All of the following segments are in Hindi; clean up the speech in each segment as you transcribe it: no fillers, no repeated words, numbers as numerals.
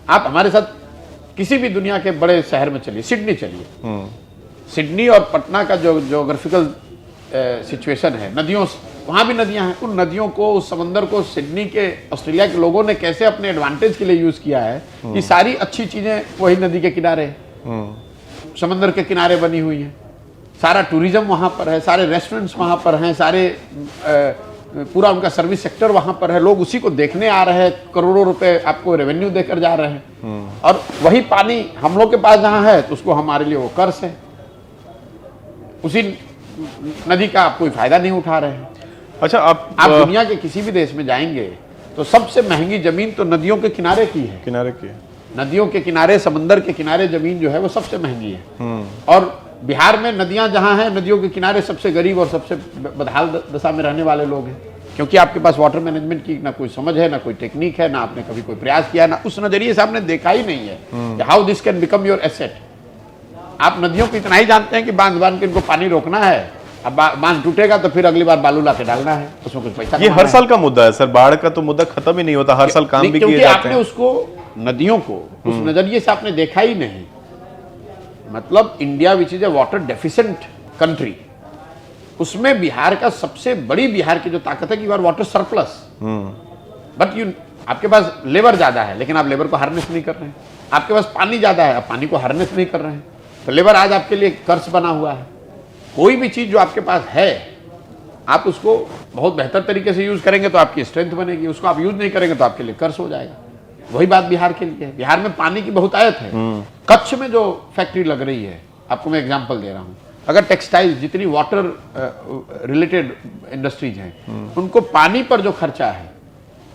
आप हमारे साथ किसी भी दुनिया के बड़े शहर में चलिए, सिडनी चलिए, सिडनी और पटना का जो ज्योग्राफिकल सिचुएशन है, नदियों, वहाँ भी नदियाँ हैं, उन नदियों को, उस समंदर को सिडनी के, ऑस्ट्रेलिया के लोगों ने कैसे अपने एडवांटेज के लिए यूज किया है। ये सारी अच्छी चीजें वही नदी के किनारे, समंदर के किनारे बनी हुई हैं। सारा टूरिज्म वहाँ पर है, सारे रेस्टोरेंट्स वहाँ पर हैं, सारे पूरा उनका सर्विस सेक्टर वहाँ पर है, लोग उसी को देखने आ रहे हैं, करोड़ों रुपए आपको रेवेन्यू देकर जा रहे हैं। और वही पानी हम लोग के पास जहाँ है तो उसको हमारे लिए वो कर्ज है, उसी नदी का आप कोई फायदा नहीं उठा रहे हैं। अच्छा, आप दुनिया के किसी भी देश में जाएंगे तो सबसे महंगी जमीन तो नदियों के किनारे की है, किनारे की, नदियों के किनारे, समंदर के किनारे जमीन जो है वो सबसे महंगी है। और बिहार में नदियां जहां हैं, नदियों के किनारे सबसे गरीब और सबसे बदहाल दशा में रहने वाले लोग हैं, क्योंकि आपके पास वाटर मैनेजमेंट की ना कोई समझ है, ना कोई टेक्निक है, ना आपने कभी कोई प्रयास किया, ना उस नजरिए से आपने देखा ही नहीं है how this can become your asset. आप नदियों को इतना ही जानते हैं कि बांध बांध के इनको पानी रोकना है, अब बांध टूटेगा तो फिर अगली बार बालू ला के डालना है, उसमें कुछ पैसा। ये हर साल का मुद्दा है सर, बाढ़ का तो मुद्दा खत्म ही नहीं होता, हर साल काम भी किए जाते हैं। आपने उसको, नदियों को उस नजरिए से आपने देखा ही नहीं। मतलब India which is a water deficient country, उसमें बिहार का सबसे बड़ी, बिहार की जो ताकत है कि you are water surplus, but you, आपके पास लेबर ज्यादा है लेकिन आप लेबर को हार्नेस नहीं कर रहे हैं। आपके पास पानी ज्यादा है, आप पानी को हार्नेस नहीं कर रहे हैं, तो लेबर आज आपके लिए कर्ज बना हुआ है। कोई भी चीज जो आपके पास है, आप उसको बहुत बेहतर तरीके से यूज करेंगे तो आपकी स्ट्रेंथ बनेगी, उसको आप यूज नहीं करेंगे तो आपके लिए कर्ज हो जाएगा। वही बात बिहार के लिए है। बिहार में पानी की बहुतायत है। कच्छ में जो फैक्ट्री लग रही है, आपको मैं एग्जांपल दे रहा हूं, अगर टेक्सटाइल, जितनी वाटर रिलेटेड इंडस्ट्रीज हैं, उनको पानी पर जो खर्चा है,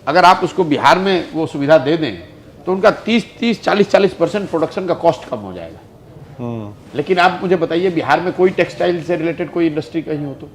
अगर आप उसको बिहार में वो सुविधा दे दें तो उनका 40% प्रोडक्शन का कॉस्ट कम हो जाएगा। लेकिन आप मुझे बताइए, बिहार में कोई टेक्सटाइल से रिलेटेड कोई इंडस्ट्री कहीं हो तो